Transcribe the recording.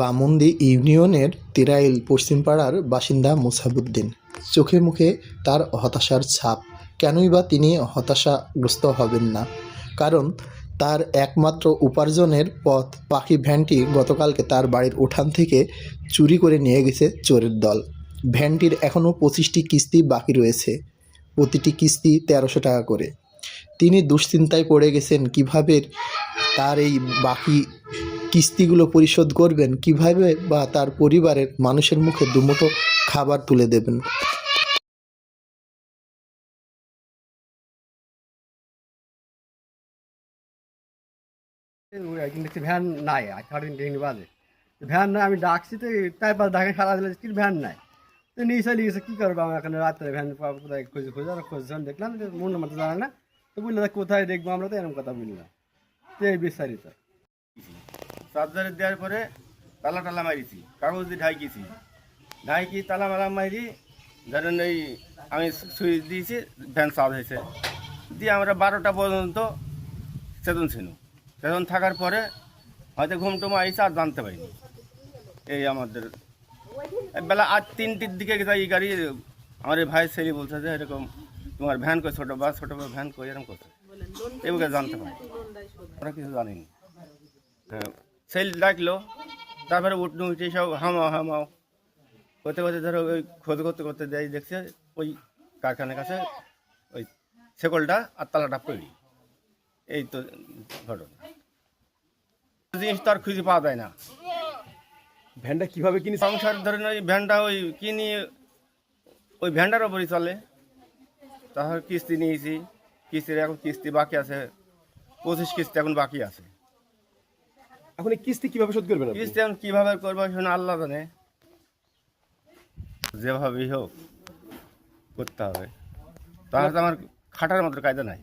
বামন্দি ইউনিয়নের তিরাইল পশ্চিমপাড়ার বাসিন্দা মুসাবউদ্দিন। চোখে মুখে তার হতাশার ছাপ। কেনই বা তিনি হতাশাগ্রস্ত হবেন না? কারণ তার একমাত্র উপার্জনের পথ পাখি ভ্যানটি গতকালকে তার বাড়ির উঠান থেকে চুরি করে নিয়ে গেছে চোরের দল। ভ্যানটির এখনও 25টি কিস্তি বাকি রয়েছে, প্রতিটি কিস্তি 1300 টাকা করে। তিনি দুশ্চিন্তায় পড়ে গেছেন কিভাবে তার এই বাকি কিস্তিগুলো পরিশোধ করবেন, কিভাবে বা তার পরিবারের মানুষের মুখে দুমুঠো খাবার তুলে দেবেন। দেখছি ভ্যান নাই, 3:30 বাজে ভ্যান নাই। আমি ডাকছি তো তাই পাশ ডাকে সারা দিলে কি ভ্যান নাই, তো নিয়ে চলে গেছে। কী করবো আমরা এখানে রাত্রে ভ্যান কোথায় খুঁজে খুঁজে আর খুঁজছেন দেখলাম যে মন মতো জানে না, তো বললে কোথায় দেখবো আমরা, তো এরকম কথা বললাম। তো এই বিস্তারিত চার্জারে দেওয়ার পরে তালা টালা মারিছি, কাগজ দিয়ে ঢাইকেছি, ঢাইকি তালা মালা মারি ধরেন এই আমি সুইচ দিয়েছি, ভ্যান চার্জ হয়েছে। দিয়ে আমরা 12টা পর্যন্ত সেতন থাকার পরে হয়তো ঘুমটুম আইসে আর জানতে পারিনি। এই আমাদের বেলা 3টির দিকে এই গাড়ি আমার ভাই ছেলে বলছে যে এরকম তোমার ভ্যান কই ছোটো বা ভ্যান কই এরকম করছে, এগুলো জানতে পারি আমরা কিছু জানিনি। হ্যাঁ, সেল ডাকলো, তারপরে উঠে সব হামাও করতে করতে ধরো ওই খোঁজ করতে করতে যাই দেখছে ওই কারখানার কাছে ওই শেকলটা আর তালাটা পড়ি। এই তো ঘটনা। জিনিস তো আর খুঁজে পাওয়া যায় না। ভ্যানটা কিভাবে কিনি? সংসার ধরেন ওই ভ্যানটা ওই কিনি ওই ভ্যানটার ওপরই চলে। তারপর কিস্তি নিয়েছি, কিস্তির এখন কিস্তি বাকি আছে, 25 কিস্তি এখন বাকি আছে। এখন এই কিস্তি কিভাবে শোধ করবেন? কিস্তি এখন কীভাবে করবো শুনে আল্লাহ জানে, যেভাবেই হোক করতে হবে। তাহলে তো আমার খাটার মতো কায়দা নাই।